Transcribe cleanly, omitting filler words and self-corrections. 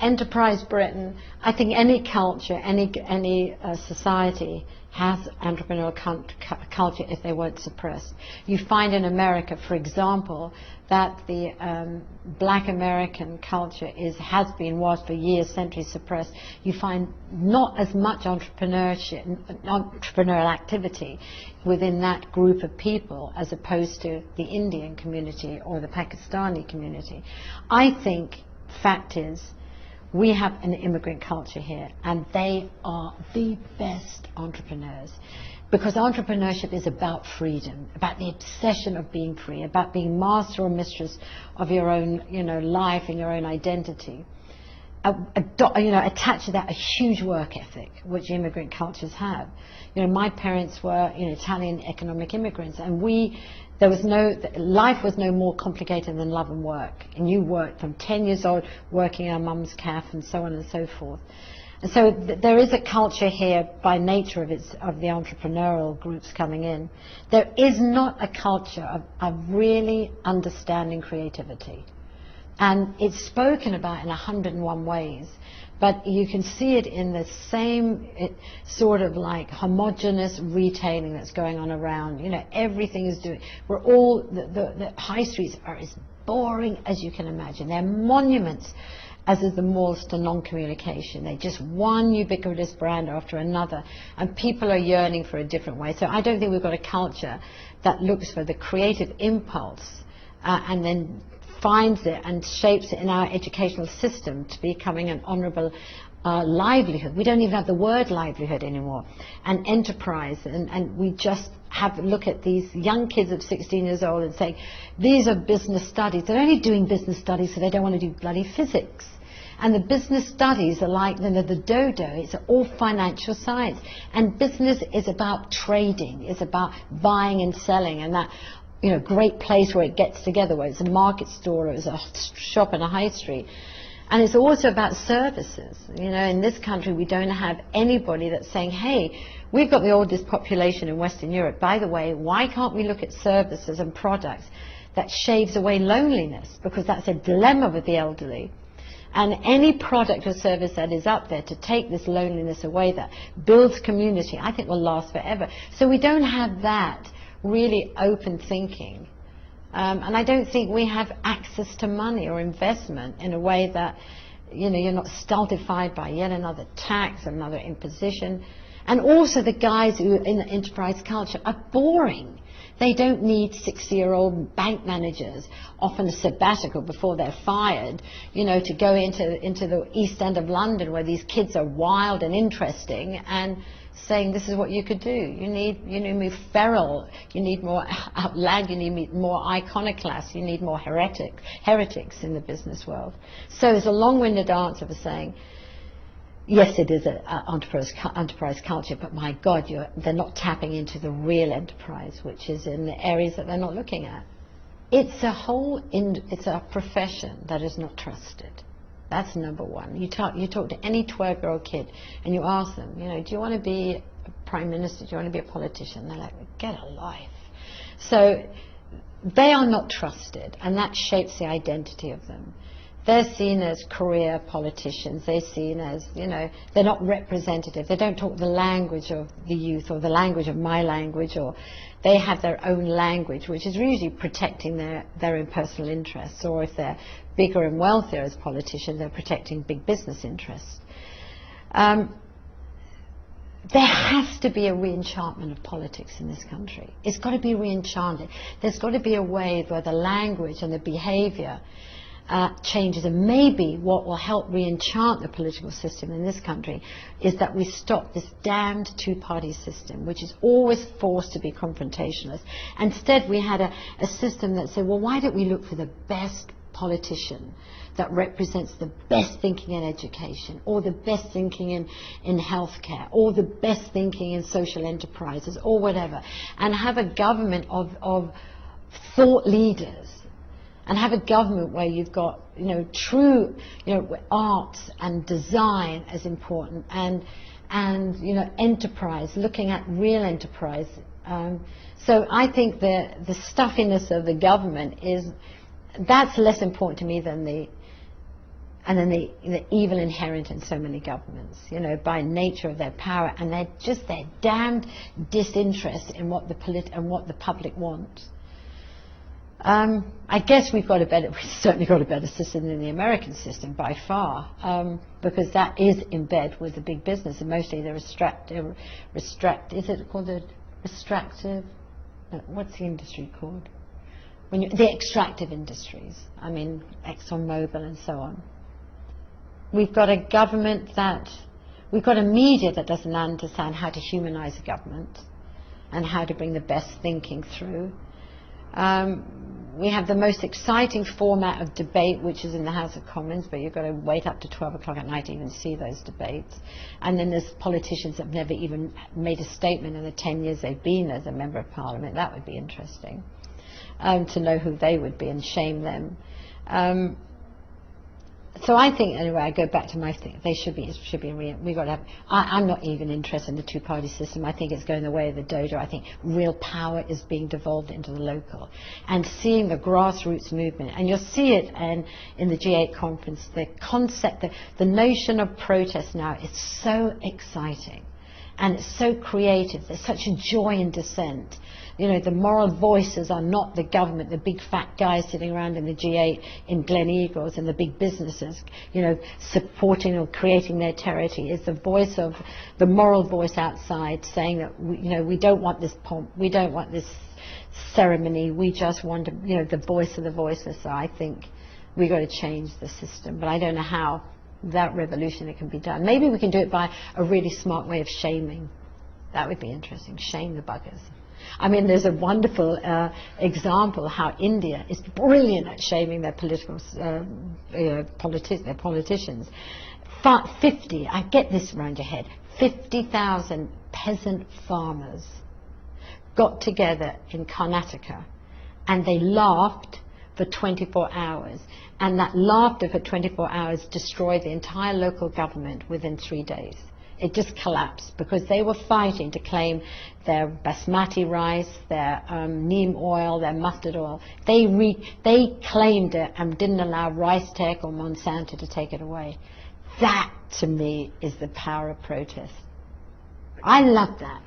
Enterprise Britain, I think any culture, any society has entrepreneurial culture if they weren't suppressed. You find in America, for example, that the black American culture was for years, centuries suppressed. You find not as much entrepreneurship, entrepreneurial activity within that group of people as opposed to the Indian community or the Pakistani community. I think, fact is, we have an immigrant culture here, and they are the best entrepreneurs. Because entrepreneurship is about freedom, about the obsession of being free, about being master or mistress of your own, life and your own identity. Attached to that, a huge work ethic, which immigrant cultures have. My parents were Italian economic immigrants, and life was no more complicated than love and work. And you worked from 10 years old, working on mum's calf, and so on and so forth. And so there is a culture here by nature of the entrepreneurial groups coming in. There is not a culture of really understanding creativity. And it's spoken about in 101 ways, but you can see it in the same sort of like homogenous retailing that's going on around. Everything is doing. We're all the high streets are as boring as you can imagine. They're monuments, as is the malls, to non-communication. They're just one ubiquitous brand after another, and people are yearning for a different way. So I don't think we've got a culture that looks for the creative impulse and then finds it and shapes it in our educational system to becoming an honourable livelihood. We don't even have the word livelihood anymore. And enterprise, and we just have a look at these young kids of 16 years old and say, these are business studies. They're only doing business studies so they don't want to do bloody physics. And the business studies are like the dodo. It's all financial science. And business is about trading. It's about buying and selling, and that great place where it gets together, where it's a market store or it's a shop in a high street. And it's also about services. In this country we don't have anybody that's saying, hey, we've got the oldest population in Western Europe. By the way, why can't we look at services and products that shaves away loneliness? Because that's a dilemma with the elderly. And any product or service that is up there to take this loneliness away, that builds community, I think will last forever. So we don't have that really open thinking. And I don't think we have access to money or investment in a way that, you're not stultified by yet another tax, another imposition. And also the guys who in the enterprise culture are boring. They don't need 60-year-old bank managers, often a sabbatical before they're fired, to go into the East End of London where these kids are wild and interesting and saying this is what you could do. You need more feral, you need more outland, you need more iconoclasts, you need more heretics in the business world. So it's a long-winded answer for saying, yes, it is an enterprise culture, but my God, they're not tapping into the real enterprise, which is in the areas that they're not looking at. It's a profession that is not trusted. That's number one. You talk to any 12-year-old kid and you ask them, do you want to be a prime minister? Do you want to be a politician? They're like, get a life. So they are not trusted, and that shapes the identity of them. They're seen as career politicians. They're seen as, they're not representative. They don't talk the language of the youth or the language of my language, or they have their own language, which is usually protecting their own personal interests, or if they're bigger and wealthier as politicians, they're protecting big business interests. There has to be a re-enchantment of politics in this country. It's got to be re-enchanted. There's got to be a way where the language and the behavior changes, and maybe what will help re-enchant the political system in this country is that we stop this damned two-party system, which is always forced to be confrontationalist. Instead, we had a system that said, well, why don't we look for the best politician that represents the best thinking in education, or the best thinking in healthcare, or the best thinking in social enterprises, or whatever, and have a government of thought leaders, and have a government where you've got true arts and design as important, and enterprise, looking at real enterprise. So I think the stuffiness of the government that's less important to me than the and then the evil inherent in so many governments, you know, by nature of their power, and their damned disinterest in what the public want. I guess we've certainly got a better system than the American system by far, because that is in bed with the big business, and mostly the what's the industry called? The extractive industries. I mean, ExxonMobil and so on. We've got a we've got a media that doesn't understand how to humanize a government and how to bring the best thinking through. We have the most exciting format of debate, which is in the House of Commons, but you've got to wait up to 12 o'clock at night to even see those debates. And then there's politicians that have never even made a statement in the 10 years they've been as a member of Parliament. That would be interesting, to know who they would be and shame them. So I think, anyway, I go back to my thing. They should be we got to have. I'm not even interested in the two-party system. I think it's going the way of the dodo. I think real power is being devolved into the local, and seeing the grassroots movement. And you'll see it in the G8 conference. The concept, the notion of protest now is so exciting, and it's so creative. There's such a joy in dissent. You know, the moral voices are not the government, the big fat guys sitting around in the G8 in Glen Eagles, and the big businesses, you know, supporting or creating their territory. It's the voice of the moral voice outside saying that, we don't want this pomp, we don't want this ceremony, we just want, the voice of the voiceless. So I think we've got to change the system, but I don't know how that revolution it can be done. Maybe we can do it by a really smart way of shaming. That would be interesting. Shame the buggers. I mean, there's a wonderful example how India is brilliant at shaming their their politicians. 50, I get this around your head, 50,000 peasant farmers got together in Karnataka, and they laughed for 24 hours. And that laughter for 24 hours destroyed the entire local government within 3 days. It just collapsed because they were fighting to claim their basmati rice, their neem oil, their mustard oil. They claimed it and didn't allow Rice Tech or Monsanto to take it away. That, to me, is the power of protest. I love that.